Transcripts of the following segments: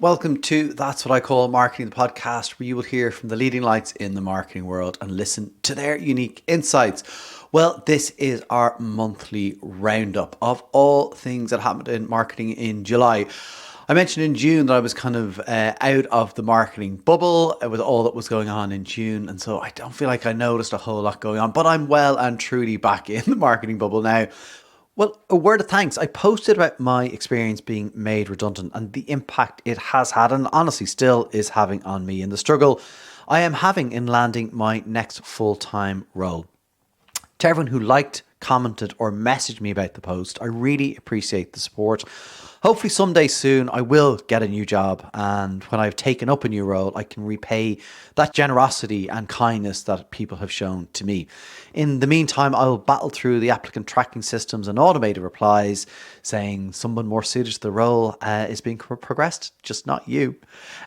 Welcome to That's What I Call Marketing, the podcast where you will hear from the leading lights in the marketing world and listen to their unique insights. Well, this is our monthly roundup of all things that happened in marketing in July. I mentioned in June that I was kind of out of the marketing bubble with all that was going on in June. And so I don't feel like I noticed a whole lot going on, but I'm well and truly back in the marketing bubble now. Well, a word of thanks. I posted about my experience being made redundant and the impact it has had and honestly still is having on me in the struggle I am having in landing my next full-time role. To everyone who liked, commented, or messaged me about the post, I really appreciate the support. Hopefully someday soon I will get a new job, and when I've taken up a new role, I can repay that generosity and kindness that people have shown to me. In the meantime, I will battle through the applicant tracking systems and automated replies saying someone more suited to the role is being progressed, just not you.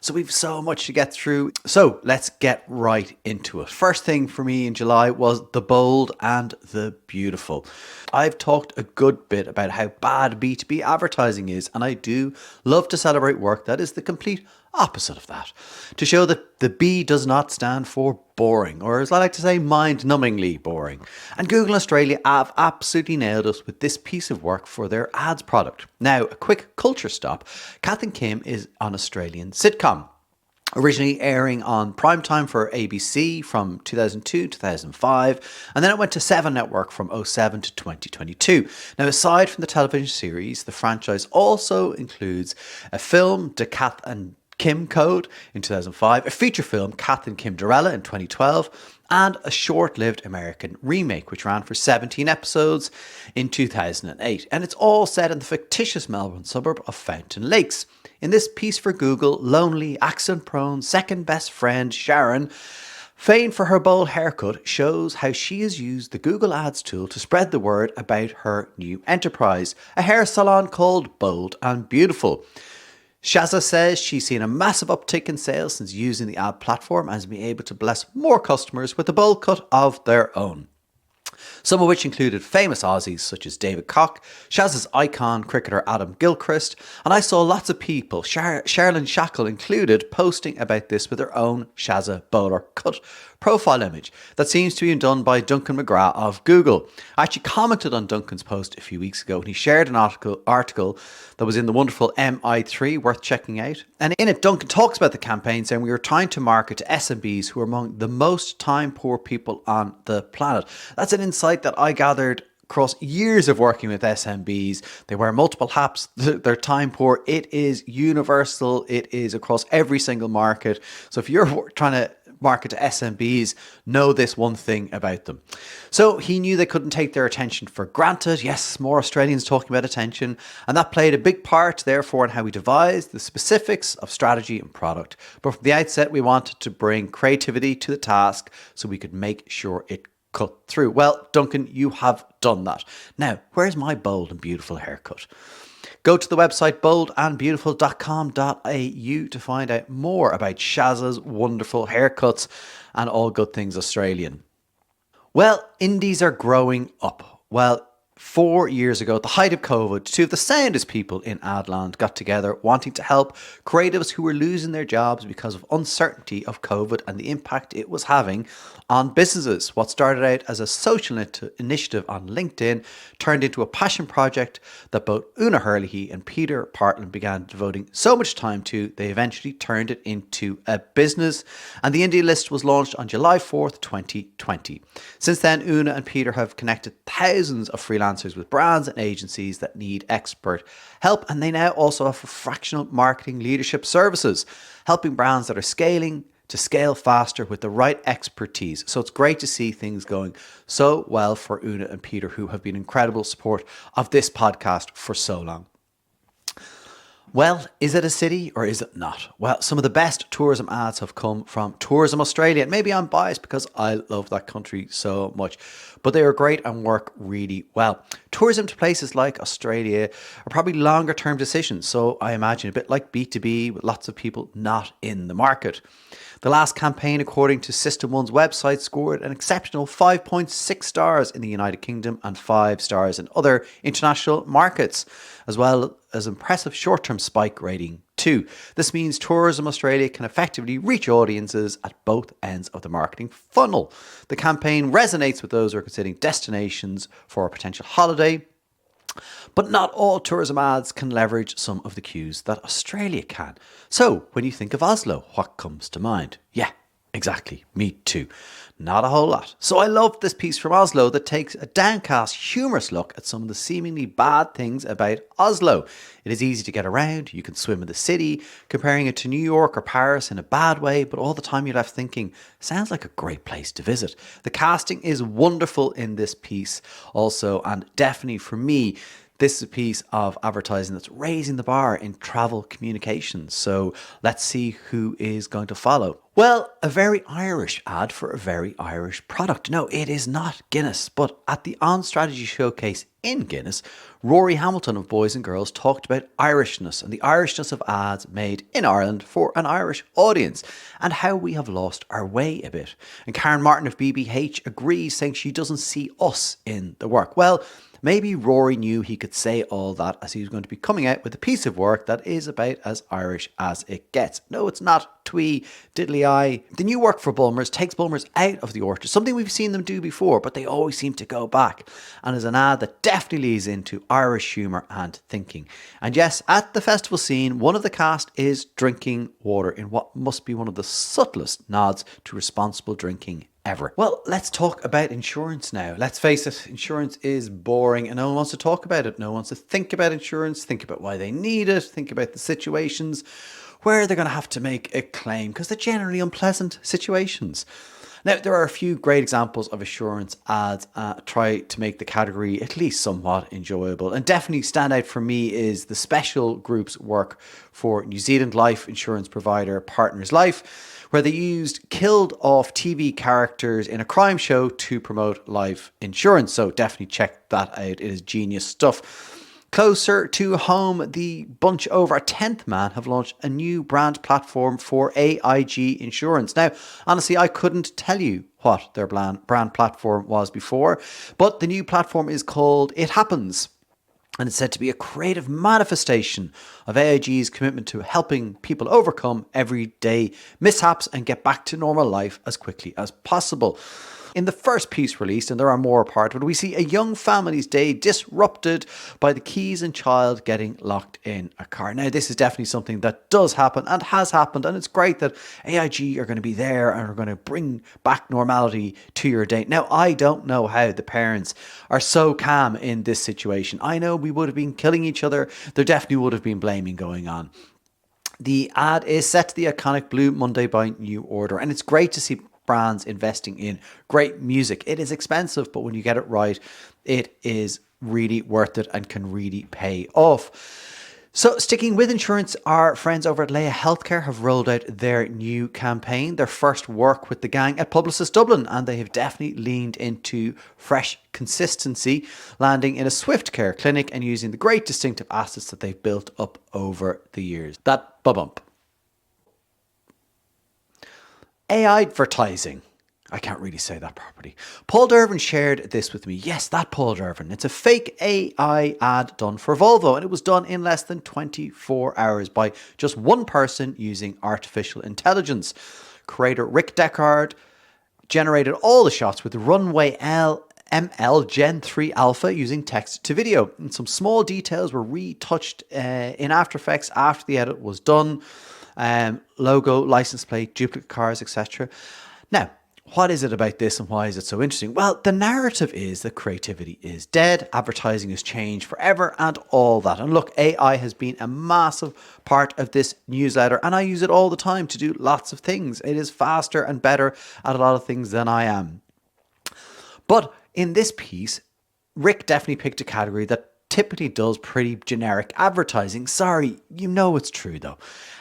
So we've so much to get through. So let's get right into it. First thing for me in July was the bold and the beautiful. I've talked a good bit about how bad B2B advertising is, and I do love to celebrate work that is the complete opposite of that, to show that the B does not stand for boring, or as I like to say, mind-numbingly boring. And Google Australia have absolutely nailed us with this piece of work for their ads product. Now, a quick culture stop. Kath and Kim is an Australian sitcom, originally airing on primetime for ABC from 2002 to 2005, and then it went to Seven Network from 2007 to 2022. Now, aside from the television series, the franchise also includes a film, The Kath and Kim Code in 2005, a feature film, Kath and Kim Dorella in 2012, and a short-lived American remake, which ran for 17 episodes in 2008. And it's all set in the fictitious Melbourne suburb of Fountain Lakes. In this piece for Google, lonely, accident-prone, second best friend Sharon, famed for her bold haircut, shows how she has used the Google Ads tool to spread the word about her new enterprise, a hair salon called Bold and Beautiful. Shazza says she's seen a massive uptick in sales since using the ad platform and has been able to bless more customers with a bowl cut of their own. Some of which included famous Aussies such as David Koch, Shazza's icon cricketer Adam Gilchrist, and I saw lots of people, Sherilyn Shackle included, posting about this with their own Shazza bowler cut profile image that seems to be done by Duncan McGrath of Google. I actually commented on Duncan's post a few weeks ago and he shared an article that was in the wonderful MI3 worth checking out. And in it, Duncan talks about the campaign saying we were trying to market to SMBs who are among the most time poor people on the planet. That's an insight that I gathered across years of working with SMBs. They wear multiple hats, they're time poor. It is universal, it is across every single market. So if you're trying to market to SMBs, know this one thing about them. So he knew they couldn't take their attention for granted. Yes, more Australians talking about attention, and that played a big part, therefore, in how we devised the specifics of strategy and product. But from the outset, we wanted to bring creativity to the task so we could make sure it cut through. Well, Duncan, you have done that. Now, where's my bold and beautiful haircut? Go to the website boldandbeautiful.com.au to find out more about Shazza's wonderful haircuts and all good things Australian. Well, indies are growing up. Well, 4 years ago, at the height of COVID, two of the soundest people in Adland got together wanting to help creatives who were losing their jobs because of uncertainty of COVID and the impact it was having on businesses. What started out as a social initiative on LinkedIn turned into a passion project that both Una Herlihy and Peter Partland began devoting so much time to, they eventually turned it into a business. And the indie list was launched on July 4th, 2020. Since then, Una and Peter have connected thousands of freelancers with brands and agencies that need expert help, and they now also offer fractional marketing leadership services, helping brands that are scaling to scale faster with the right expertise. So it's great to see things going so well for Una and Peter, who have been incredible support of this podcast for so long. Well, is it a city or is it not? Well, some of the best tourism ads have come from Tourism Australia. And maybe I'm biased because I love that country so much, but they are great and work really well. Tourism to places like Australia are probably longer term decisions. So I imagine a bit like B2B with lots of people not in the market. The last campaign, according to System One's website, scored an exceptional 5.6 stars in the United Kingdom and 5 stars in other international markets, as well as impressive short-term spike rating too. This means Tourism Australia can effectively reach audiences at both ends of the marketing funnel. The campaign resonates with those who are considering destinations for a potential holiday, but not all tourism ads can leverage some of the cues that Australia can. So, when you think of Oslo, what comes to mind? Yeah, exactly, me too. Not a whole lot. So I love this piece from Oslo that takes a downcast, humorous look at some of the seemingly bad things about Oslo. It is easy to get around, you can swim in the city, comparing it to New York or Paris in a bad way, but all the time you're left thinking, sounds like a great place to visit. The casting is wonderful in this piece also, and definitely for me, this is a piece of advertising that's raising the bar in travel communications. So let's see who is going to follow. Well, a very Irish ad for a very Irish product. No, it is not Guinness, but at the On Strategy Showcase in Guinness, Rory Hamilton of Boys and Girls talked about Irishness and the Irishness of ads made in Ireland for an Irish audience and how we have lost our way a bit. And Karen Martin of BBH agrees, saying she doesn't see us in the work. Well, maybe Rory knew he could say all that as he was going to be coming out with a piece of work that is about as Irish as it gets. No, it's not twee diddly eye. The new work for Bulmers takes Bulmers out of the orchard, something we've seen them do before, but they always seem to go back, and is an ad that definitely leads into Irish humour and thinking. And yes, at the festival scene, one of the cast is drinking water in what must be one of the subtlest nods to responsible drinking ever. Well, let's talk about insurance now. Let's face it, insurance is boring and no one wants to talk about it. No one wants to think about insurance, think about why they need it, think about the situations where they're going to have to make a claim, because they're generally unpleasant situations. Now, there are a few great examples of insurance ads try to make the category at least somewhat enjoyable. And definitely stand out for me is the special group's work for New Zealand life insurance provider Partners Life, where they used killed off TV characters in a crime show to promote life insurance. So definitely check that out. It is genius stuff. Closer to home, the bunch over a 10th man have launched a new brand platform for AIG Insurance. Now, honestly, I couldn't tell you what their brand platform was before, but the new platform is called It Happens. And it's said to be a creative manifestation of AIG's commitment to helping people overcome everyday mishaps and get back to normal life as quickly as possible. In the first piece released, and there are more apart, but we see a young family's day disrupted by the keys and child getting locked in a car. Now, this is definitely something that does happen and has happened, and it's great that AIG are going to be there and are going to bring back normality to your day. Now, I don't know how the parents are so calm in this situation. I know we would have been killing each other. There definitely would have been blaming going on. The ad is set to the iconic Blue Monday by New Order, and it's great to see brands investing in great music. It is expensive, but when you get it right, it is really worth it and can really pay off. So sticking with insurance, our friends over at Leia Healthcare have rolled out their new campaign, their first work with the gang at Publicis Dublin, and they have definitely leaned into fresh consistency, landing in a Swift Care clinic and using the great distinctive assets that they've built up over the years. That bump. AI advertising. I can't really say that properly. Paul Dervin shared this with me. Yes, that Paul Dervin. It's a fake AI ad done for Volvo, and it was done in less than 24 hours by just one person using artificial intelligence. Creator Rick Deckard generated all the shots with the Runway ML Gen 3 Alpha using text to video. And some small details were retouched in After Effects after the edit was done. Logo, license plate, duplicate cars, etc. Now, what is it about this and why is it so interesting? Well, the narrative is that creativity is dead, advertising has changed forever and all that. And look, AI has been a massive part of this newsletter and I use it all the time to do lots of things. It is faster and better at a lot of things than I am. But in this piece, Rick definitely picked a category that typically does pretty generic advertising. Sorry, you know it's true though.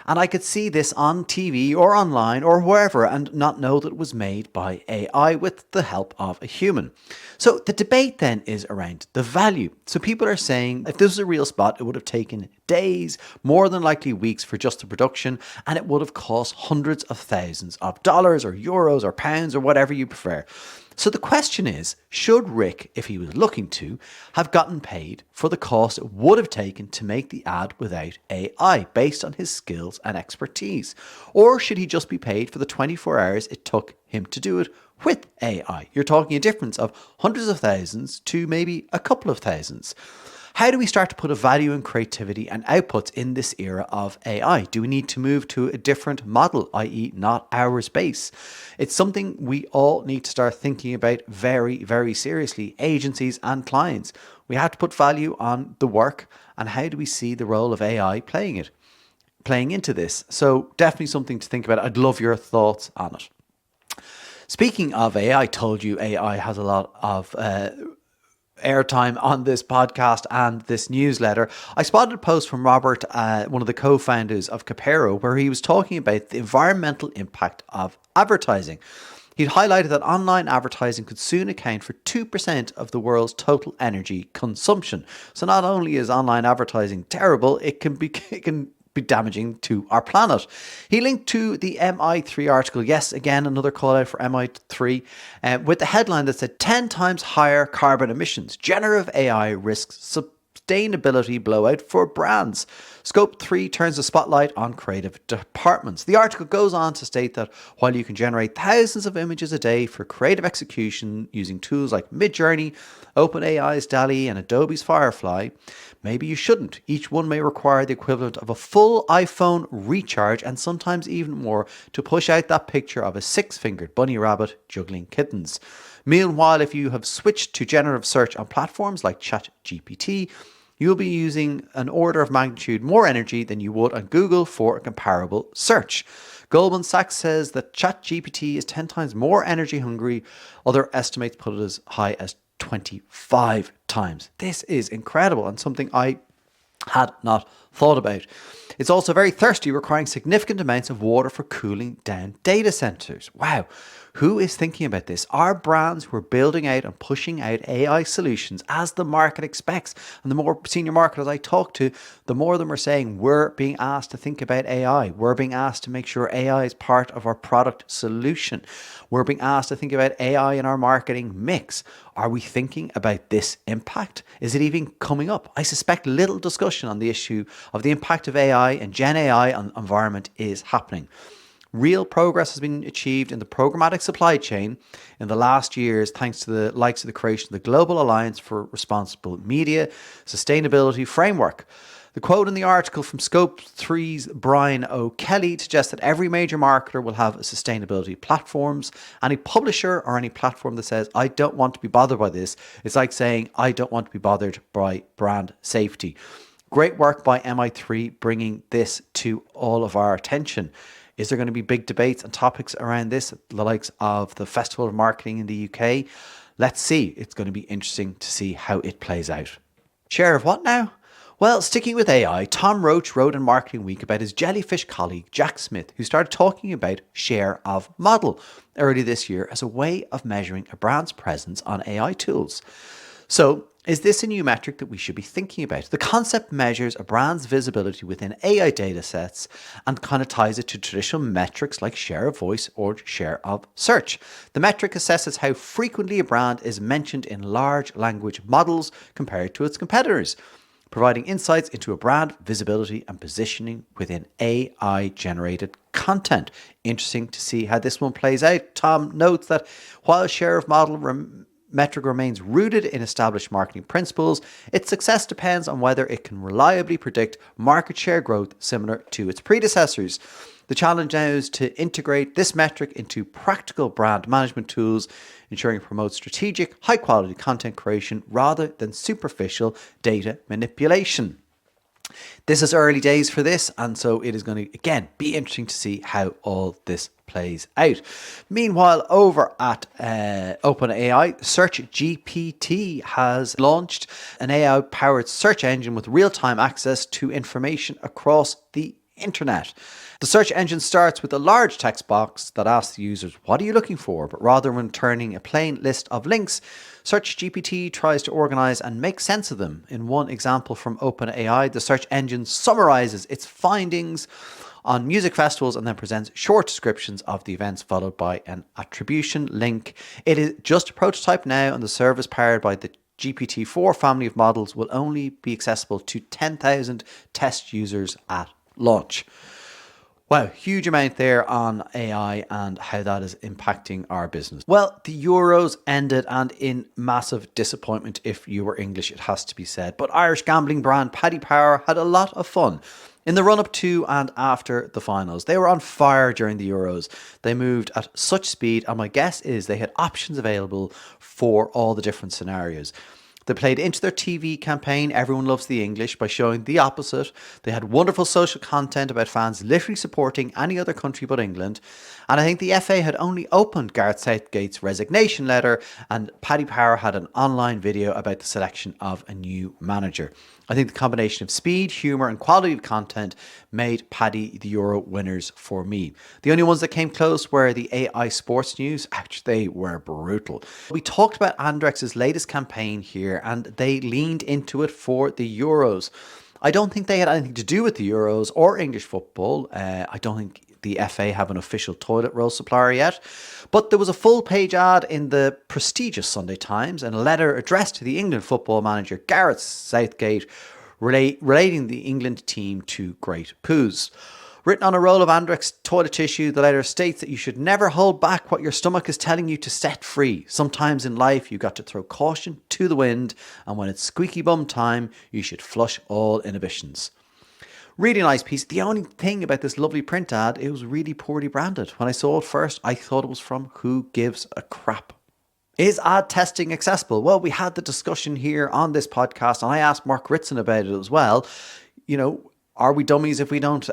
And I could see this on TV or online or wherever and not know that it was made by AI with the help of a human. So the debate then is around the value. So people are saying if this was a real spot, it would have taken days, more than likely weeks for just the production, and it would have cost hundreds of thousands of dollars or euros or pounds or whatever you prefer. So the question is, should Rick, if he was looking to, have gotten paid for the cost it would have taken to make the ad without AI based on his skills and expertise? Or should he just be paid for the 24 hours it took him to do it with AI? You're talking a difference of hundreds of thousands to maybe a couple of thousands. How do we start to put a value in creativity and outputs in this era of AI? Do we need to move to a different model, i.e. not hours based? It's something we all need to start thinking about very, very seriously, agencies and clients. We have to put value on the work, and how do we see the role of AI playing into this? So definitely something to think about. I'd love your thoughts on it. Speaking of AI, I told you AI has a lot of airtime on this podcast and this newsletter. I spotted a post from Robert, one of the co-founders of Capero, where he was talking about the environmental impact of advertising. He'd highlighted that online advertising could soon account for 2% of the world's total energy consumption. So not only is online advertising terrible, it can be damaging to our planet. He linked to the MI3 article, yes, again, another call out for MI3, with the headline that said 10 times higher carbon emissions. Generative AI risks sustainability blowout for brands. Scope 3 turns the spotlight on creative departments. The article goes on to state that while you can generate thousands of images a day for creative execution using tools like Midjourney, OpenAI's DALL-E and Adobe's Firefly, maybe you shouldn't. Each one may require the equivalent of a full iPhone recharge and sometimes even more to push out that picture of a six-fingered bunny rabbit juggling kittens. Meanwhile, if you have switched to generative search on platforms like ChatGPT, you'll be using an order of magnitude more energy than you would on Google for a comparable search. Goldman Sachs says that ChatGPT is 10 times more energy hungry. Other estimates put it as high as 25 times. This is incredible and something I had not thought about. It's also very thirsty, requiring significant amounts of water for cooling down data centers. Wow. Who is thinking about this? Our brands who are building out and pushing out AI solutions as the market expects. And the more senior marketers I talk to, the more of them are saying we're being asked to think about AI. We're being asked to make sure AI is part of our product solution. We're being asked to think about AI in our marketing mix. Are we thinking about this impact? Is it even coming up? I suspect little discussion on the issue of the impact of AI and Gen AI on the environment is happening. Real progress has been achieved in the programmatic supply chain in the last years thanks to the likes of the creation of the Global Alliance for Responsible Media Sustainability Framework. The quote in the article from Scope 3's Brian O'Kelly suggests that every major marketer will have a sustainability platforms. Any publisher or any platform that says, I don't want to be bothered by this, it's like saying, I don't want to be bothered by brand safety. Great work by MI3 bringing this to all of our attention. Is there going to be big debates and topics around this, the likes of the Festival of Marketing in the UK? Let's see. It's going to be interesting to see how it plays out. Share of what now? Well, sticking with AI, Tom Roach wrote in Marketing Week about his Jellyfish colleague, Jack Smith, who started talking about share of model early this year as a way of measuring a brand's presence on AI tools. So, is this a new metric that we should be thinking about? The concept measures a brand's visibility within AI data sets and kind of ties it to traditional metrics like share of voice or share of search. The metric assesses how frequently a brand is mentioned in large language models compared to its competitors, providing insights into a brand visibility and positioning within AI-generated content. Interesting to see how this one plays out. Tom notes that while share of model metric remains rooted in established marketing principles, its success depends on whether it can reliably predict market share growth similar to its predecessors. The challenge now is to integrate this metric into practical brand management tools, ensuring it promotes strategic, high-quality content creation rather than superficial data manipulation. This is early days for this, and so it is going to, again, be interesting to see how all this plays out. Meanwhile, over at OpenAI, SearchGPT has launched an AI-powered search engine with real-time access to information across the internet. The search engine starts with a large text box that asks the users, what are you looking for? But rather than returning a plain list of links, SearchGPT tries to organize and make sense of them. In one example from OpenAI, the search engine summarizes its findings on music festivals and then presents short descriptions of the events followed by an attribution link. It is just a prototype now, and the service powered by the GPT-4 family of models will only be accessible to 10,000 test users at launch. Wow, huge amount there on AI and how that is impacting our business. Well, the Euros ended, and in massive disappointment if you were English, it has to be said. But Irish gambling brand Paddy Power had a lot of fun. In the run-up to and after the finals, they were on fire during the Euros. They moved at such speed, and my guess is they had options available for all the different scenarios. They played into their TV campaign, Everyone Loves the English, by showing the opposite. They had wonderful social content about fans literally supporting any other country but England. And I think the FA had only opened Gareth Southgate's resignation letter, and Paddy Power had an online video about the selection of a new manager. I think the combination of speed, humour and quality of content made Paddy the Euro winners for me. The only ones that came close were the AI Sports News. Actually, they were brutal. We talked about Andrex's latest campaign here, and they leaned into it for the Euros. I don't think they had anything to do with the Euros or English football. I don't think the FA have an official toilet roll supplier yet. But there was a full page ad in the prestigious Sunday Times and a letter addressed to the England football manager Gareth Southgate relating the England team to great poos. Written on a roll of Andrex toilet tissue, the letter states that you should never hold back what your stomach is telling you to set free. Sometimes in life, you've got to throw caution to the wind, and when it's squeaky bum time, you should flush all inhibitions. Really nice piece. The only thing about this lovely print ad, it was really poorly branded. When I saw it first, I thought it was from Who Gives a Crap. Is ad testing accessible? Well, we had the discussion here on this podcast, and I asked Mark Ritson about it as well. You know, are we dummies if we don't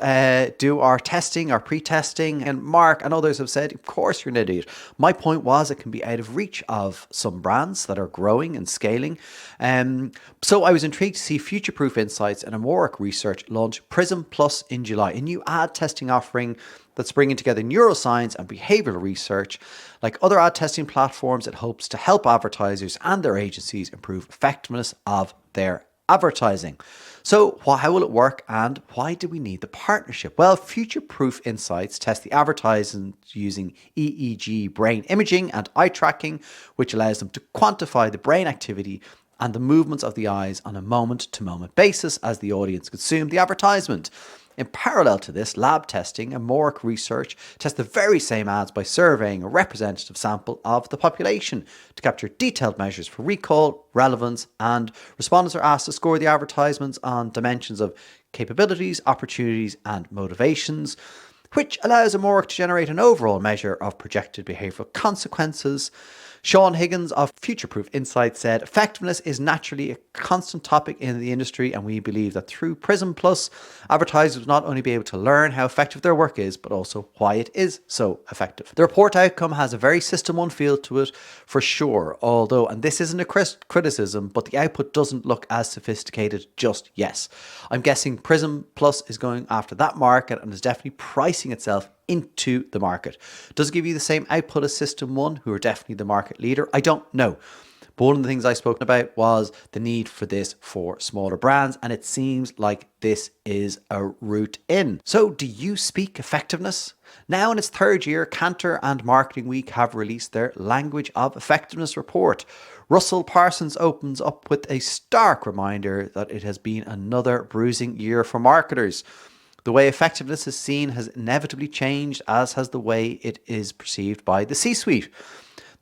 do our testing, our pre-testing? And Mark and others have said, of course you're an idiot. My point was it can be out of reach of some brands that are growing and scaling. So I was intrigued to see Future Proof Insights and Amoric Research launch Prism Plus in July, a new ad testing offering that's bringing together neuroscience and behavioral research. Like other ad testing platforms, it hopes to help advertisers and their agencies improve effectiveness of their advertising. So how will it work, and why do we need the partnership? Well, Future Proof Insights test the advertising using EEG brain imaging and eye tracking, which allows them to quantify the brain activity and the movements of the eyes on a moment-to-moment basis as the audience consume the advertisement. In parallel to this, lab testing and Amoric Research test the very same ads by surveying a representative sample of the population to capture detailed measures for recall, relevance, and respondents are asked to score the advertisements on dimensions of capabilities, opportunities, and motivations, which allows Amoric to generate an overall measure of projected behavioural consequences. Sean Higgins of Future Proof Insights said, effectiveness is naturally a constant topic in the industry, and we believe that through Prism Plus, advertisers will not only be able to learn how effective their work is, but also why it is so effective. The report outcome has a very System 1 feel to it for sure, although, and this isn't a criticism, but the output doesn't look as sophisticated just yet. I'm guessing Prism Plus is going after that market and is definitely pricing itself into the market. Does it give you the same output as System 1, who are definitely the market leader? I don't know. But one of the things I spoke about was the need for this for smaller brands, and it seems like this is a route in. So do you speak effectiveness? Now in its third year, Kantar and Marketing Week have released their Language of Effectiveness report. Russell Parsons opens up with a stark reminder that it has been another bruising year for marketers. The way effectiveness is seen has inevitably changed, as has the way it is perceived by the C-suite.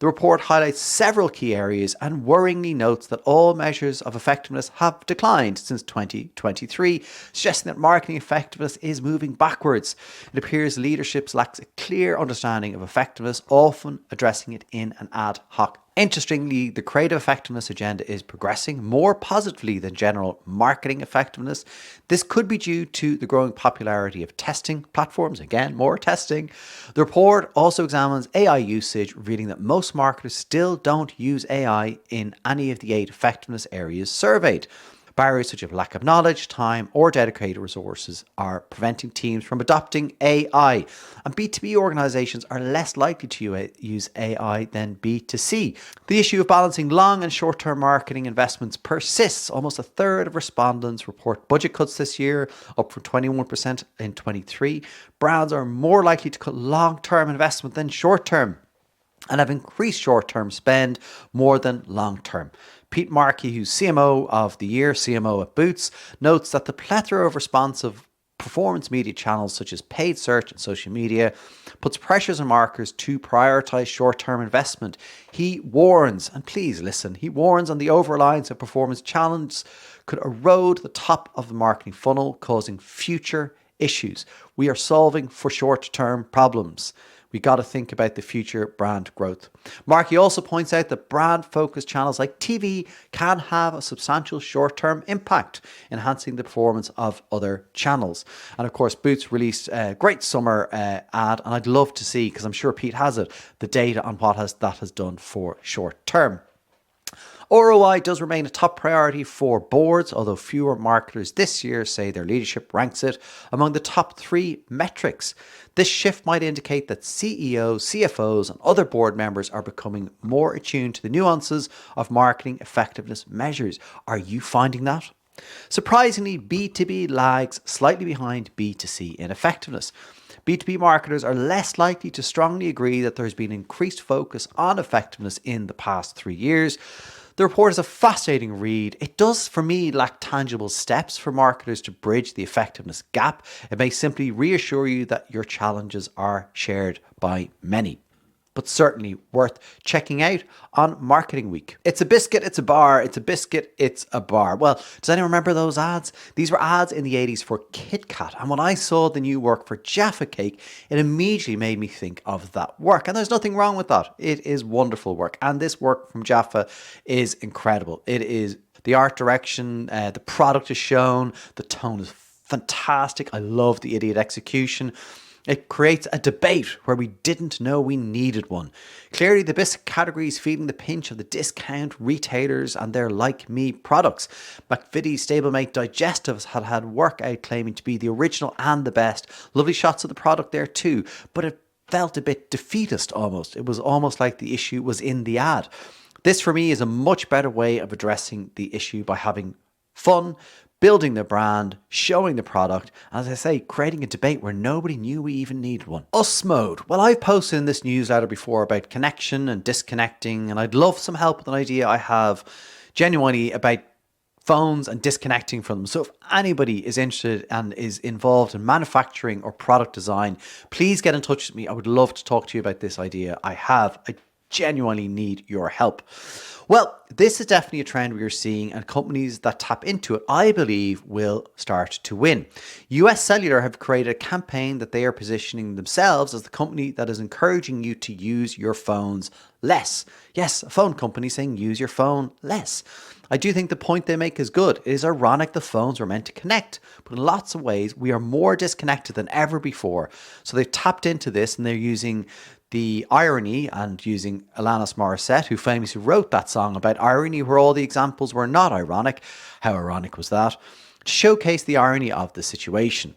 The report highlights several key areas and worryingly notes that all measures of effectiveness have declined since 2023, suggesting that marketing effectiveness is moving backwards. It appears leadership lacks a clear understanding of effectiveness, often addressing it in an ad hoc. Interestingly, the creative effectiveness agenda is progressing more positively than general marketing effectiveness. This could be due to the growing popularity of testing platforms. Again, more testing. The report also examines AI usage, revealing that most marketers still don't use AI in any of the 8 effectiveness areas surveyed. Barriers such as lack of knowledge, time, or dedicated resources are preventing teams from adopting AI. And B2B organizations are less likely to use AI than B2C. The issue of balancing long and short-term marketing investments persists. Almost a third of respondents report budget cuts this year, up from 21% in 23. Brands are more likely to cut long-term investment than short-term, and have increased short-term spend more than long-term. Pete Markey, who's CMO of the year, CMO at Boots, notes that the plethora of responsive performance media channels such as paid search and social media puts pressures on marketers to prioritize short-term investment. He warns, and please listen, he warns on the over-reliance of performance challenges could erode the top of the marketing funnel, causing future issues. We are solving for short-term problems. We got to think about the future brand growth. Markey also points out that brand-focused channels like TV can have a substantial short-term impact, enhancing the performance of other channels. And of course, Boots released a great summer ad, and I'd love to see, because I'm sure Pete has it, the data on what that has done for short-term. ROI does remain a top priority for boards, although fewer marketers this year say their leadership ranks it among the top 3 metrics. This shift might indicate that CEOs, CFOs, and other board members are becoming more attuned to the nuances of marketing effectiveness measures. Are you finding that? Surprisingly, B2B lags slightly behind B2C in effectiveness. B2B marketers are less likely to strongly agree that there's been increased focus on effectiveness in the past 3 years. The report is a fascinating read. It does, for me, lack tangible steps for marketers to bridge the effectiveness gap. It may simply reassure you that your challenges are shared by many, but certainly worth checking out on Marketing Week. It's a biscuit, it's a bar. It's a biscuit, it's a bar. Well, does anyone remember those ads? These were ads in the 80s for Kit Kat. And when I saw the new work for Jaffa Cake, it immediately made me think of that work. And there's nothing wrong with that. It is wonderful work. And this work from Jaffa is incredible. It is the art direction, the product is shown, the tone is fantastic. I love the idiot execution. It creates a debate where we didn't know we needed one. Clearly, the biscuit category is feeling the pinch of the discount retailers and their like me products. McVitie's Stablemate Digestives had work out claiming to be the original and the best. Lovely shots of the product there too, but it felt a bit defeatist almost. It was almost like the issue was in the ad. This for me is a much better way of addressing the issue by having fun, building the brand, showing the product, and as I say, creating a debate where nobody knew we even needed one. Us Mode. Well, I've posted in this newsletter before about connection and disconnecting, and I'd love some help with an idea I have genuinely about phones and disconnecting from them. So if anybody is interested and is involved in manufacturing or product design, please get in touch with me. I would love to talk to you about this idea I genuinely need your help. Well, this is definitely a trend we are seeing, and companies that tap into it, I believe, will start to win. US Cellular have created a campaign that they are positioning themselves as the company that is encouraging you to use your phones less. Yes, a phone company saying use your phone less. I do think the point they make is good. It is ironic the phones were meant to connect, but in lots of ways, we are more disconnected than ever before. So they've tapped into this and they're using the irony and using Alanis Morissette, who famously wrote that song about irony, where all the examples were not ironic. How ironic was that? To showcase the irony of the situation.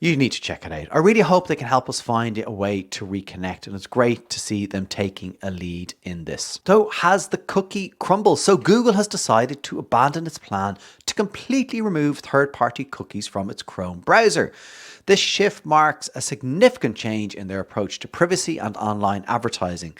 You need to check it out. I really hope they can help us find a way to reconnect, and it's great to see them taking a lead in this. So has the cookie crumbled? So Google has decided to abandon its plan to completely remove third-party cookies from its Chrome browser. This shift marks a significant change in their approach to privacy and online advertising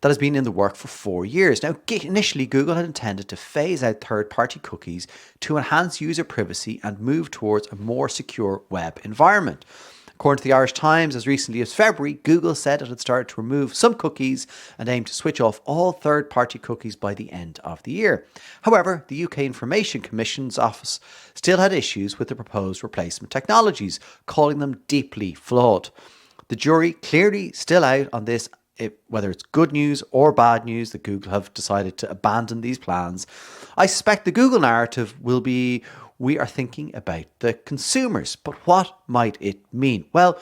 that has been in the work for 4 years. Now, initially, Google had intended to phase out third-party cookies to enhance user privacy and move towards a more secure web environment. According to the Irish Times, as recently as February, Google said it had started to remove some cookies and aimed to switch off all third-party cookies by the end of the year. However, the UK Information Commission's office still had issues with the proposed replacement technologies, calling them deeply flawed. The jury clearly still out on this, whether it's good news or bad news that Google have decided to abandon these plans. I suspect the Google narrative will be, we are thinking about the consumers. But what might it mean? Well,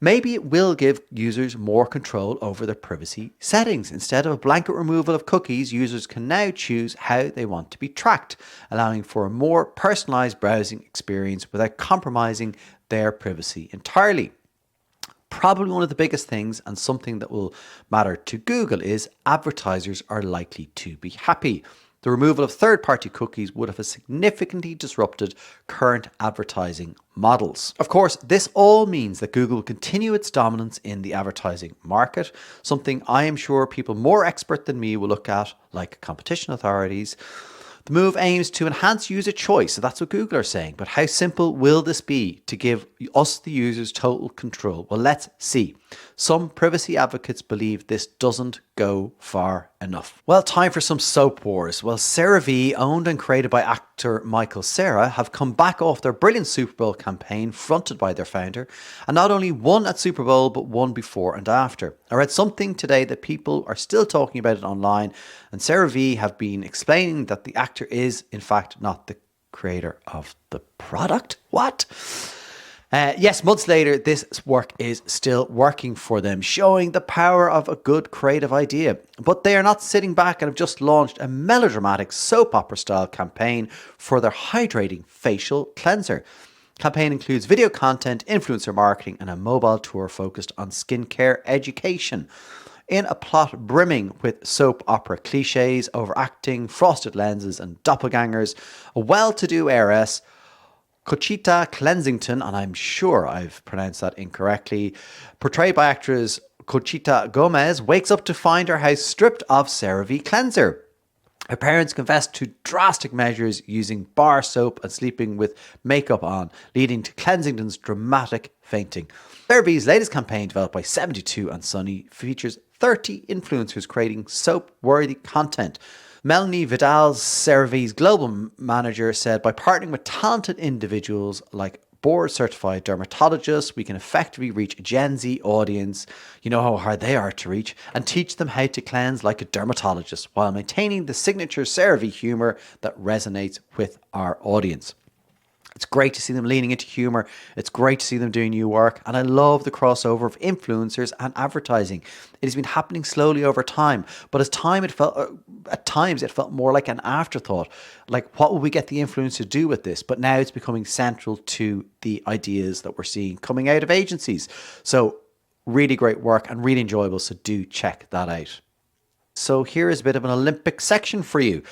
Maybe it will give users more control over their privacy settings. Instead of a blanket removal of cookies, users can now choose how they want to be tracked, allowing for a more personalized browsing experience without compromising their privacy entirely. Probably one of the biggest things, and something that will matter to Google, is advertisers are likely to be happy. The removal of third-party cookies would have significantly disrupted current advertising models. Of course, this all means that Google will continue its dominance in the advertising market, something I am sure people more expert than me will look at, like competition authorities. The move aims to enhance user choice, so that's what Google are saying. But how simple will this be to give us, the users, total control? Well, let's see. Some privacy advocates believe this doesn't go far enough. Well, time for some soap wars. Well, CeraVe, owned and created by actor Michael Cera, have come back off their brilliant Super Bowl campaign fronted by their founder, and not only won at Super Bowl, but won before and after. I read something today that people are still talking about it online, and CeraVe have been explaining that the actor is, in fact, not the creator of the product. What? Yes, months later, this work is still working for them, showing the power of a good creative idea. But they are not sitting back and have just launched a melodramatic soap opera style campaign for their hydrating facial cleanser. The campaign includes video content, influencer marketing, and a mobile tour focused on skincare education. In a plot brimming with soap opera cliches, overacting, frosted lenses, and doppelgangers, a well-to-do heiress, Conchita Clensington, and I'm sure I've pronounced that incorrectly, portrayed by actress Conchita Gomez, wakes up to find her house stripped of CeraVe cleanser. Her parents confess to drastic measures using bar soap and sleeping with makeup on, leading to Clensington's dramatic fainting. CeraVe's latest campaign, developed by 72 and Sunny, features 30 influencers creating soap-worthy content. Melanie Vidal, CeraVe's global manager, said, by partnering with talented individuals like board-certified dermatologists, we can effectively reach a Gen Z audience, you know how hard they are to reach, and teach them how to cleanse like a dermatologist while maintaining the signature CeraVe humour that resonates with our audience. It's great to see them leaning into humour. It's great to see them doing new work. And I love the crossover of influencers and advertising. It has been happening slowly over time. But at times it felt more like an afterthought. Like, what will we get the influencer to do with this? But now it's becoming central to the ideas that we're seeing coming out of agencies. So really great work and really enjoyable. So do check that out. So here is a bit of an Olympic section for you.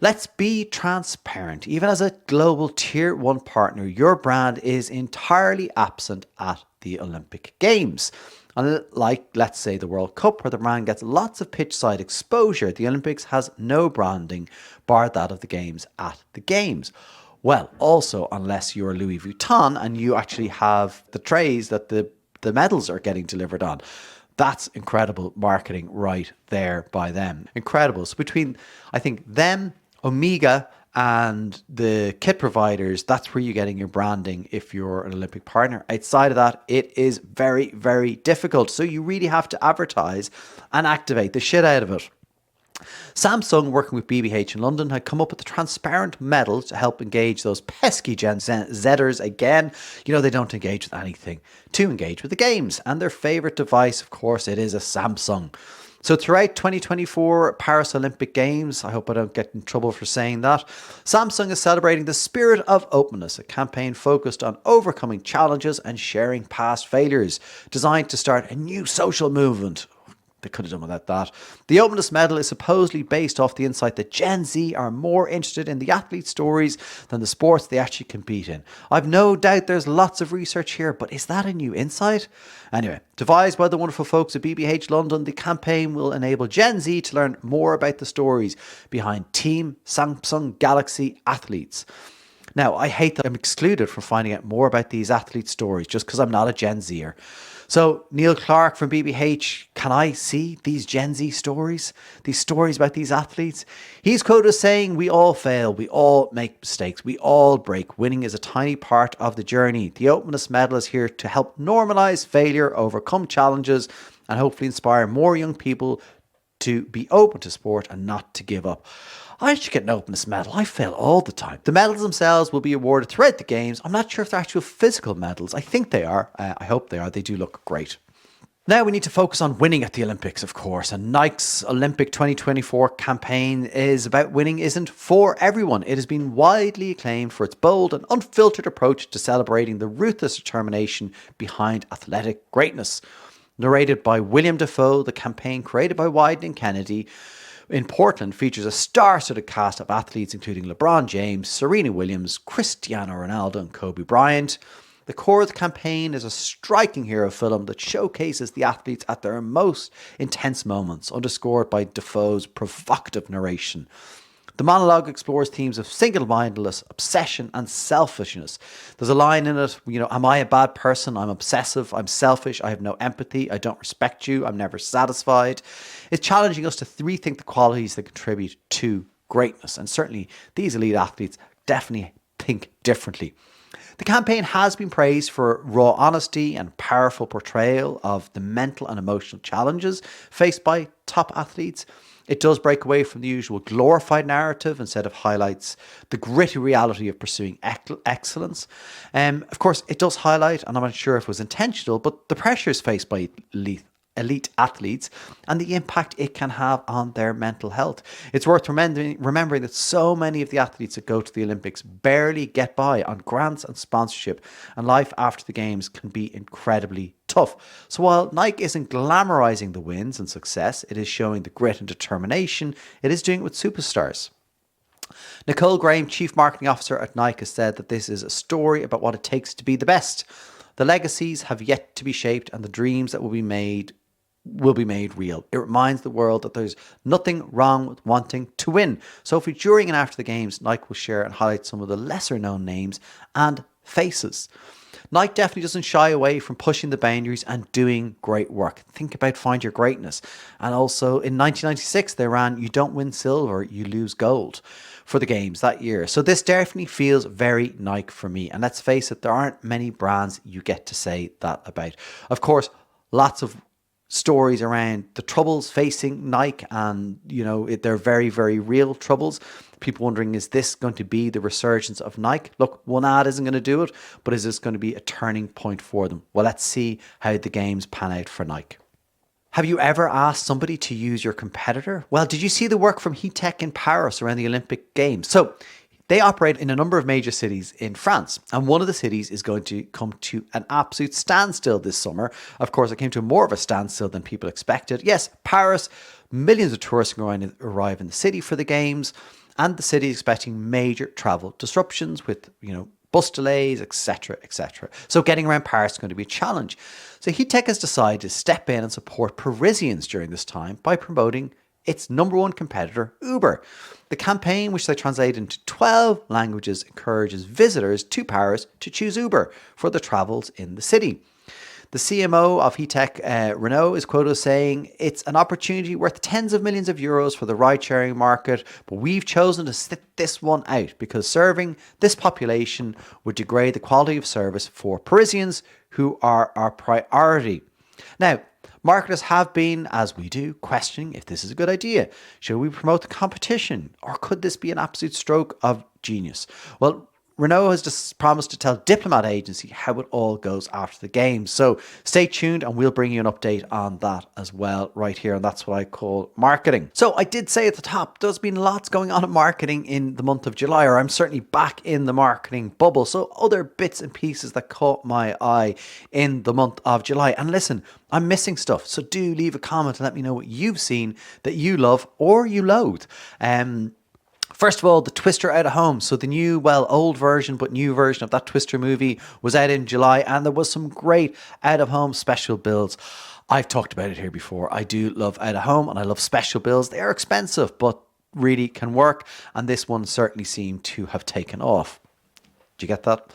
Let's be transparent. Even as a global tier 1 partner, your brand is entirely absent at the Olympic Games. Unlike, let's say, the World Cup, where the brand gets lots of pitch side exposure, the Olympics has no branding, bar that of the Games at the Games. Well, also, unless you're Louis Vuitton and you actually have the trays that the medals are getting delivered on. That's incredible marketing right there by them. Incredible. So between, I think, them, Omega, and the kit providers, that's where you're getting your branding if you're an Olympic partner. Outside of that, it is very, very difficult. So you really have to advertise and activate the shit out of it. Samsung, working with BBH in London, had come up with a transparent medal to help engage those pesky Gen Zers again. You know, they don't engage with anything to engage with the games. And their favourite device, of course, it is a Samsung. So throughout 2024 Paris Olympic Games, I hope I don't get in trouble for saying that, Samsung is celebrating the spirit of openness, a campaign focused on overcoming challenges and sharing past failures, designed to start a new social movement. They could have done without that. The Openness Medal is supposedly based off the insight that Gen Z are more interested in the athlete stories than the sports they actually compete in. I've no doubt there's lots of research here, but is that a new insight? Anyway, devised by the wonderful folks at BBH London, the campaign will enable Gen Z to learn more about the stories behind Team Samsung Galaxy athletes. Now, I hate that I'm excluded from finding out more about these athlete stories just because I'm not a Gen Zer. So, Neil Clark from BBH, can I see these Gen Z stories? These stories about these athletes? He's quoted as saying, we all fail, we all make mistakes, we all break. Winning is a tiny part of the journey. The Openness Medal is here to help normalise failure, overcome challenges, and hopefully inspire more young people to be open to sport and not to give up. I should get an Openness medal. I fail all the time. The medals themselves will be awarded throughout the games. I'm not sure if they're actual physical medals. I think they are. I hope they are. They do look great. Now we need to focus on winning at the Olympics, of course, and Nike's Olympic 2024 campaign is about winning isn't for everyone. It has been widely acclaimed for its bold and unfiltered approach to celebrating the ruthless determination behind athletic greatness. Narrated by William Dafoe, the campaign created by Wieden and Kennedy in Portland features a star-studded cast of athletes including LeBron James, Serena Williams, Cristiano Ronaldo and Kobe Bryant. The core of the campaign is a striking hero film that showcases the athletes at their most intense moments, underscored by Dafoe's provocative narration. The monologue explores themes of single-mindedness, obsession, and selfishness. There's a line in it, am I a bad person? I'm obsessive, I'm selfish, I have no empathy, I don't respect you, I'm never satisfied. It's challenging us to rethink the qualities that contribute to greatness, and certainly these elite athletes definitely think differently. The campaign has been praised for raw honesty and powerful portrayal of the mental and emotional challenges faced by top athletes. It does break away from the usual glorified narrative instead of highlights the gritty reality of pursuing excellence. Of course, it does highlight, and I'm not sure if it was intentional, but the pressures faced by elite athletes and the impact it can have on their mental health. It's worth remembering that so many of the athletes that go to the Olympics barely get by on grants and sponsorship, and life after the games can be incredibly tough. So while Nike isn't glamorizing the wins and success, it is showing the grit and determination it is doing with superstars. Nicole Graham, Chief Marketing Officer at Nike, has said that this is a story about what it takes to be the best. The legacies have yet to be shaped and the dreams that will be made real. It reminds the world that there's nothing wrong with wanting to win. So during and after the games, Nike will share and highlight some of the lesser known names and faces. Nike definitely doesn't shy away from pushing the boundaries and doing great work. Think about Find Your Greatness. And also in 1996, they ran You Don't Win Silver, You Lose Gold for the games that year. So this definitely feels very Nike for me. And let's face it, there aren't many brands you get to say that about. Of course, lots of stories around the troubles facing Nike, and they're very, very real troubles. People wondering, is this going to be the resurgence of Nike? Look, one ad isn't going to do it, but is this going to be a turning point for them? Well, let's see how the games pan out for Nike. Have you ever asked somebody to use your competitor? Well, did you see the work from Heattech in Paris around the Olympic Games? So they operate in a number of major cities in France, and one of the cities is going to come to an absolute standstill this summer. Of course, it came to more of a standstill than people expected. Yes, Paris, millions of tourists are going to arrive in the city for the games, and the city is expecting major travel disruptions with, bus delays, etc., etc. So getting around Paris is going to be a challenge. So Heattech has decided to step in and support Parisians during this time by promoting its number one competitor, Uber. The campaign, which they translate into 12 languages, encourages visitors to Paris to choose Uber for their travels in the city. The CMO of Heattech, Renault, is quoted as saying, "It's an opportunity worth tens of millions of euros for the ride-sharing market, but we've chosen to sit this one out because serving this population would degrade the quality of service for Parisians, who are our priority." Now, marketers have been, as we do, questioning if this is a good idea. Should we promote the competition, or could this be an absolute stroke of genius? Well, Renault has just promised to tell Diplomat Agency how it all goes after the game. So stay tuned and we'll bring you an update on that as well right here. And that's what I call marketing. So I did say at the top, there's been lots going on in marketing in the month of July, or I'm certainly back in the marketing bubble. So other bits and pieces that caught my eye in the month of July. And listen, I'm missing stuff. So do leave a comment and let me know what you've seen that you love or you loathe. First of all, the Twister Out of Home. So the new, old version, but new version of that Twister movie was out in July, and there was some great out of home special builds. I've talked about it here before. I do love out of home and I love special builds. They are expensive, but really can work. And this one certainly seemed to have taken off. Do you get that?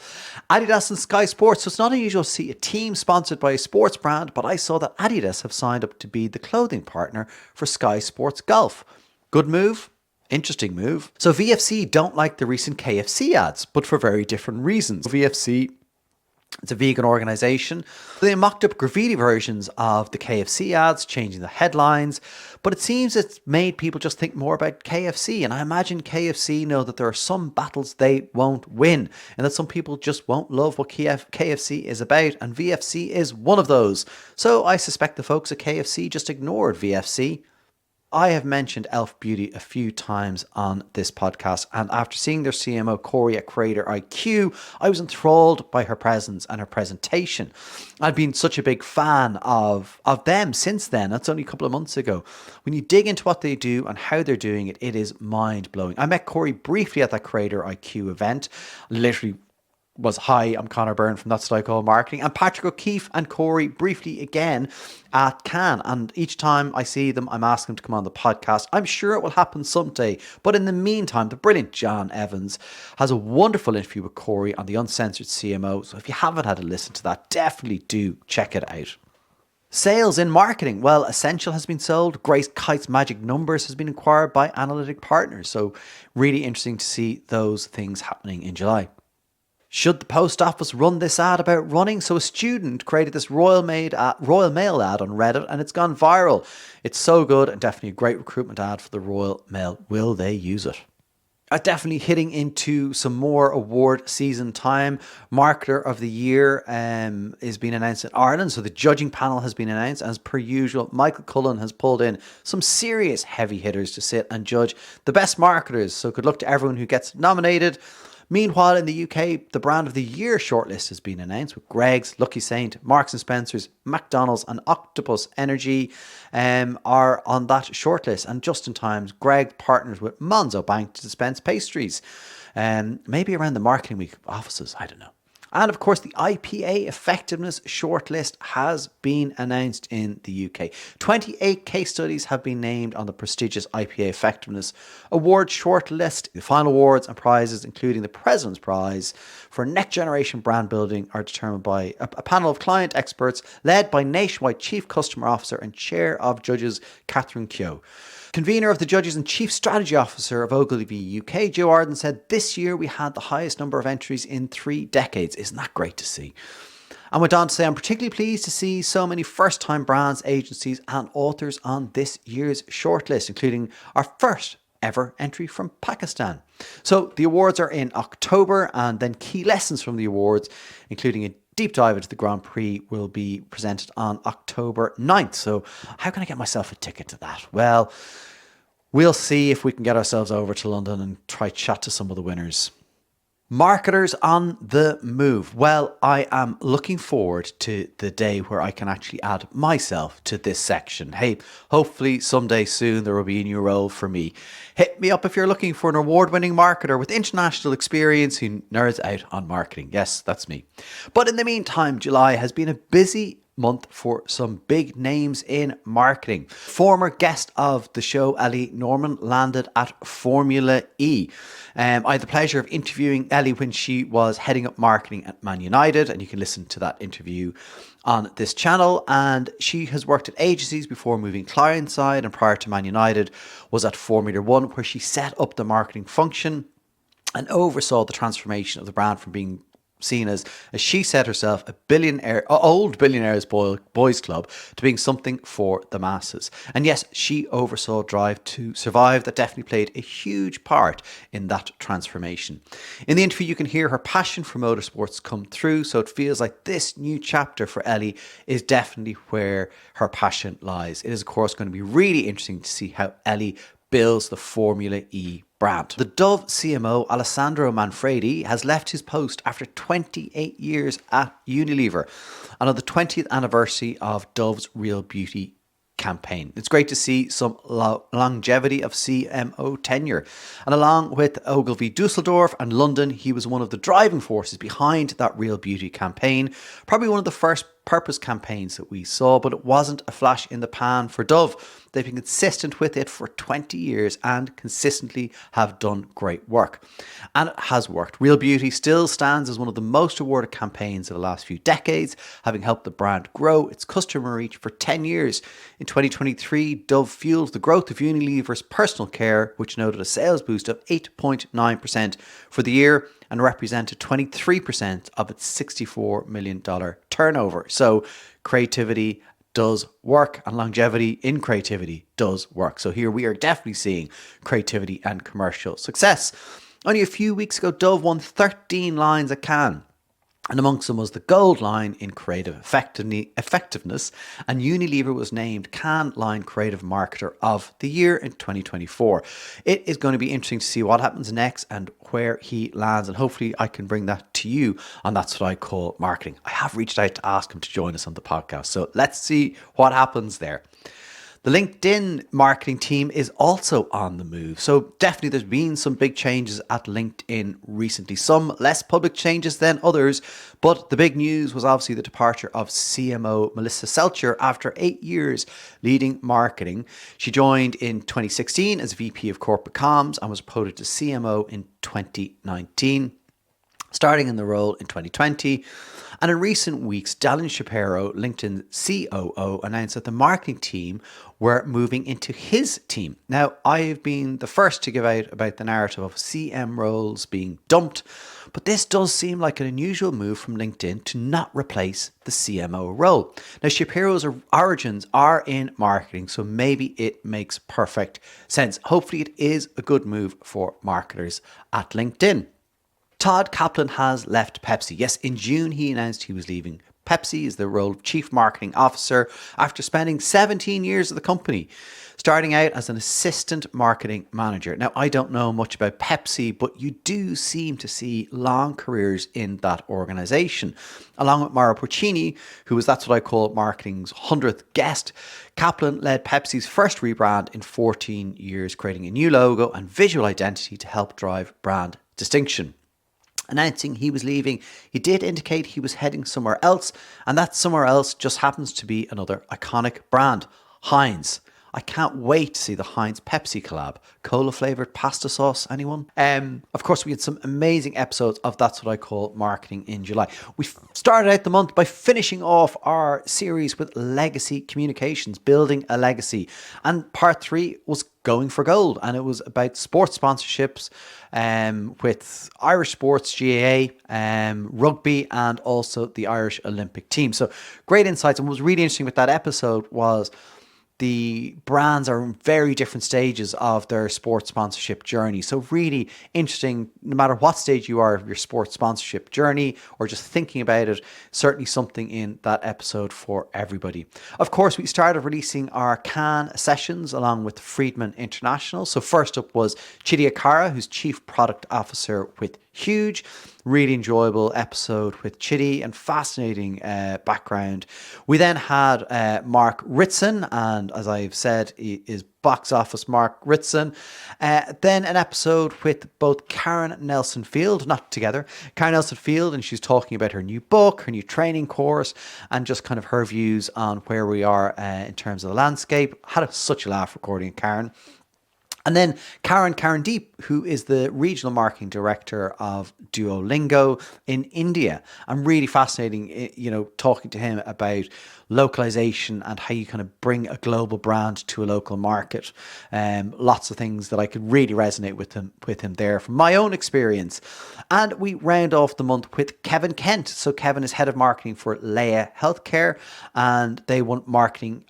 Adidas and Sky Sports. So it's not unusual to see a team sponsored by a sports brand, but I saw that Adidas have signed up to be the clothing partner for Sky Sports Golf. Good move. Interesting move. So VFC don't like the recent KFC ads, but for very different reasons. VFC It's a vegan organisation. They mocked up graffiti versions of the KFC ads, changing the headlines, but it seems it's made people just think more about KFC. And I imagine KFC know that there are some battles they won't win, and that some people just won't love what KFC is about, and VFC is one of those. So I suspect the folks at KFC just ignored VFC. I have mentioned Elf Beauty a few times on this podcast, and after seeing their CMO Corey at Creator IQ, I was enthralled by her presence and her presentation. I've been such a big fan of them since then. That's only a couple of months ago. When you dig into what they do and how they're doing it, it is mind-blowing. I met Corey briefly at that Creator IQ event, literally was, hi, I'm Conor Byrne from That's What I Call Marketing, and Patrick O'Keefe and Corey briefly again at Cannes. And each time I see them, I'm asking them to come on the podcast. I'm sure it will happen someday. But in the meantime, the brilliant John Evans has a wonderful interview with Corey on the Uncensored CMO. So if you haven't had a listen to that, definitely do check it out. Sales in marketing. Well, Essential has been sold. Grace Kite's Magic Numbers has been acquired by Analytic Partners. So really interesting to see those things happening in July. Should the post office run this ad about running? So a student created this Royal Mail ad on Reddit, and it's gone viral. It's so good, and definitely a great recruitment ad for the Royal Mail. Will they use it? Definitely hitting into some more award season time. Marketer of the Year is being announced in Ireland. So the judging panel has been announced. As per usual, Michael Cullen has pulled in some serious heavy hitters to sit and judge the best marketers. So good luck to everyone who gets nominated. Meanwhile, in the UK, the Brand of the Year shortlist has been announced with Greggs, Lucky Saint, Marks & Spencer's, McDonald's and Octopus Energy are on that shortlist. And just in time, Greggs partners with Monzo Bank to dispense pastries. Maybe around the Marketing Week offices, I don't know. And of course, the IPA Effectiveness Shortlist has been announced in the UK. 28 case studies have been named on the prestigious IPA Effectiveness Award shortlist. The final awards and prizes, including the President's Prize for Next Generation Brand Building, are determined by a panel of client experts led by Nationwide Chief Customer Officer and Chair of Judges Catherine Keogh. Convener of the Judges and Chief Strategy Officer of Ogilvy UK, Joe Arden, said, "This year we had the highest number of entries in 3 decades. Isn't that great to see?" And went on to say, "I'm particularly pleased to see so many first-time brands, agencies and authors on this year's shortlist, including our first ever entry from Pakistan." So the awards are in October, and then key lessons from the awards, including a deep dive into the Grand Prix, will be presented on October 9th. So how can I get myself a ticket to that? Well, we'll see if we can get ourselves over to London and try chat to some of the winners. Marketers on the move. Well, I am looking forward to the day where I can actually add myself to this section. Hey, hopefully someday soon there will be a new role for me. Hit me up if you're looking for an award-winning marketer with international experience who nerds out on marketing. Yes, that's me. But in the meantime, July has been a busy month for some big names in marketing. Former guest of the show, Ellie Norman, landed at Formula E. I had the pleasure of interviewing Ellie when she was heading up marketing at Man United, and you can listen to that interview on this channel. And she has worked at agencies before moving client side, and prior to Man United was at Formula One, where she set up the marketing function and oversaw the transformation of the brand from being seen as she said herself, old billionaires boys club, to being something for the masses. And yes, she oversaw Drive to Survive. That definitely played a huge part in that transformation. In the interview, you can hear her passion for motorsports come through, so it feels like this new chapter for Ellie is definitely where her passion lies. It is, of course, going to be really interesting to see how Ellie builds the Formula E brand. The Dove CMO, Alessandro Manfredi, has left his post after 28 years at Unilever and on the 20th anniversary of Dove's Real Beauty campaign. It's great to see some longevity of CMO tenure. And along with Ogilvy Dusseldorf and London, he was one of the driving forces behind that Real Beauty campaign. Probably one of the first purpose campaigns that we saw, but it wasn't a flash in the pan for Dove. They've been consistent with it for 20 years and consistently have done great work. And it has worked. Real Beauty still stands as one of the most awarded campaigns of the last few decades, having helped the brand grow its customer reach for 10 years. In 2023, Dove fueled the growth of Unilever's personal care, which noted a sales boost of 8.9% for the year and represented 23% of its $64 million turnover. So creativity does work, and longevity in creativity does work. So here we are definitely seeing creativity and commercial success. Only a few weeks ago, Dove won 13 lines at Cannes. And amongst them was the gold line in creative effectiveness, and Unilever was named Cannes Line Creative Marketer of the Year in 2024. It is going to be interesting to see what happens next and where he lands, and hopefully I can bring that to you on That's What I Call Marketing. I have reached out to ask him to join us on the podcast, so let's see what happens there. The LinkedIn marketing team is also on the move. So definitely there's been some big changes at LinkedIn recently, some less public changes than others. But the big news was obviously the departure of CMO Melissa Selcher after 8 years leading marketing. She joined in 2016 as VP of Corporate Comms and was promoted to CMO in 2019, starting in the role in 2020. And in recent weeks, Dallin Shapiro, LinkedIn COO, announced that the marketing team were moving into his team. Now, I've been the first to give out about the narrative of CM roles being dumped, but this does seem like an unusual move from LinkedIn to not replace the CMO role. Now, Shapiro's origins are in marketing, so maybe it makes perfect sense. Hopefully, it is a good move for marketers at LinkedIn. Todd Kaplan has left Pepsi. Yes, in June he announced he was leaving Pepsi as the role of Chief Marketing Officer after spending 17 years at the company, starting out as an assistant marketing manager. Now, I don't know much about Pepsi, but you do seem to see long careers in that organization. Along with Mauro Porcini, who was That's What I Call Marketing's 100th guest, Kaplan led Pepsi's first rebrand in 14 years, creating a new logo and visual identity to help drive brand distinction. Announcing he was leaving, he did indicate he was heading somewhere else, and that somewhere else just happens to be another iconic brand, Heinz. I can't wait to see the Heinz Pepsi collab. Cola flavoured pasta sauce, anyone? Of course, we had some amazing episodes of That's What I Call Marketing in July. We started out the month by finishing off our series with legacy communications, building a legacy. And part 3 was going for gold, and it was about sports sponsorships with Irish Sports GAA, rugby, and also the Irish Olympic team. So great insights. And what was really interesting with that episode was the brands are in very different stages of their sports sponsorship journey. So really interesting, no matter what stage you are of your sports sponsorship journey or just thinking about it, certainly something in that episode for everybody. Of course, we started releasing our Cannes sessions along with Friedman International. So first up was Chidi Akara, who's Chief Product Officer with Huge. Really enjoyable episode with Chidi and fascinating background. We then had Mark Ritson, and as I've said, he is box office Mark Ritson. Then an episode with both Karen Nelson Field, not together, Karen Nelson Field, and she's talking about her new book, her new training course, and just kind of her views on where we are in terms of the landscape. Had such a laugh recording Karen. And then Karen Deep, who is the Regional Marketing Director of Duolingo in India. I'm really fascinating, talking to him about localization and how you kind of bring a global brand to a local market. Lots of things that I could really resonate with him there from my own experience. And we round off the month with Kevin Kent. So Kevin is head of marketing for Leia Healthcare, and they won marketing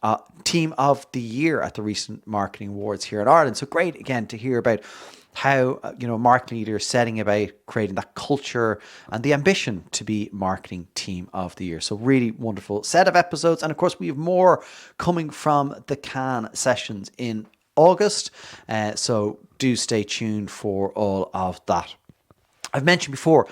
team of the year at the recent marketing awards here in Ireland. So great again to hear about how marketing leaders setting about creating that culture and the ambition to be marketing team of the year. So really wonderful set of episodes, and of course we have more coming from the Cannes sessions in August, so do stay tuned for all of that. I've mentioned before,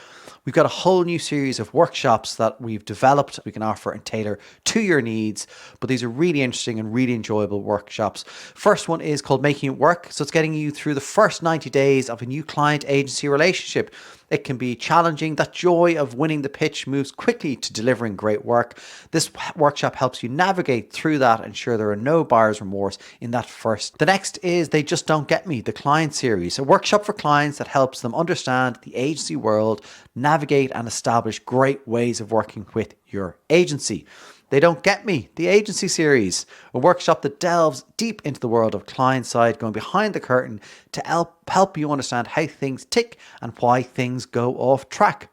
we've got a whole new series of workshops that we've developed we can offer and tailor to your needs, but these are really interesting and really enjoyable workshops. First one is called Making It Work. So it's getting you through the first 90 days of a new client agency relationship. It can be challenging. That joy of winning the pitch moves quickly to delivering great work. This workshop helps you navigate through that, ensure there are no buyer's remorse in that first. The next is They Just Don't Get Me, the client series, a workshop for clients that helps them understand the agency world, navigate and establish great ways of working with your agency. They Don't Get Me, the agency series, a workshop that delves deep into the world of client side, going behind the curtain to help you understand how things tick and why things go off track.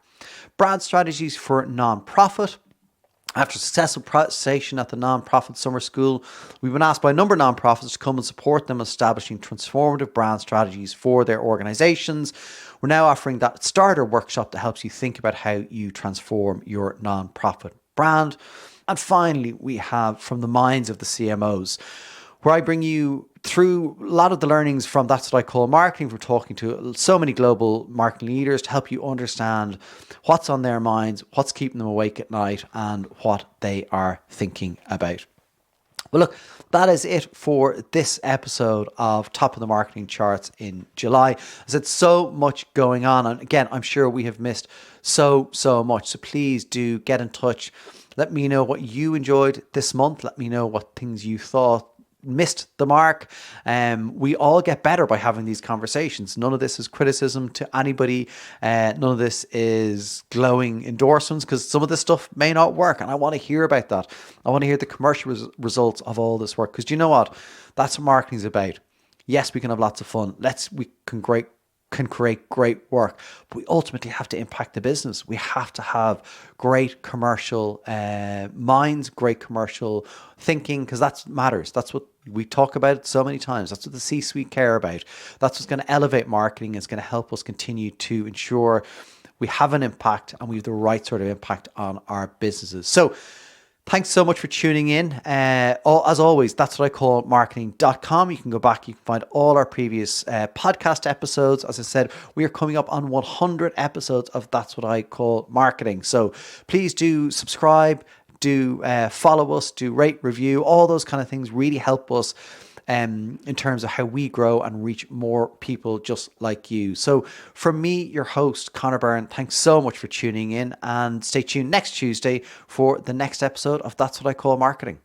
Brand strategies for non-profit. After a successful session at the Non-Profit Summer School, we've been asked by a number of non-profits to come and support them establishing transformative brand strategies for their organizations. We're now offering that starter workshop that helps you think about how you transform your non-profit brand. And finally, we have From the Minds of the CMOs, where I bring you through a lot of the learnings from That's What I Call Marketing, from talking to so many global marketing leaders to help you understand what's on their minds, what's keeping them awake at night, and what they are thinking about. Well, look, that is it for this episode of Top of the Marketing Charts in July. There's so much going on. And again, I'm sure we have missed so much. So please do get in touch. Let me know what you enjoyed this month. Let me know what things you thought missed the mark. We all get better by having these conversations. None of this is criticism to anybody. None of this is glowing endorsements, because some of this stuff may not work, and I want to hear about that. I want to hear the commercial results of all this work, because do you know what? That's what marketing is about. Yes, we can have lots of fun. We can create great work, but we ultimately have to impact the business. We have to have great commercial minds, great commercial thinking, because that matters. That's what we talk about so many times. That's what the C-suite care about. That's what's going to elevate marketing. It's going to help us continue to ensure we have an impact and we have the right sort of impact on our businesses. So thanks so much for tuning in. As always, that's what I call marketing.com. You can go back, you can find all our previous podcast episodes. As I said, we are coming up on 100 episodes of That's What I Call Marketing. So please do subscribe, do follow us, do rate, review, all those kind of things really help us in terms of how we grow and reach more people just like you. So from me, your host, Conor Byrne, thanks so much for tuning in, and stay tuned next Tuesday for the next episode of That's What I Call Marketing.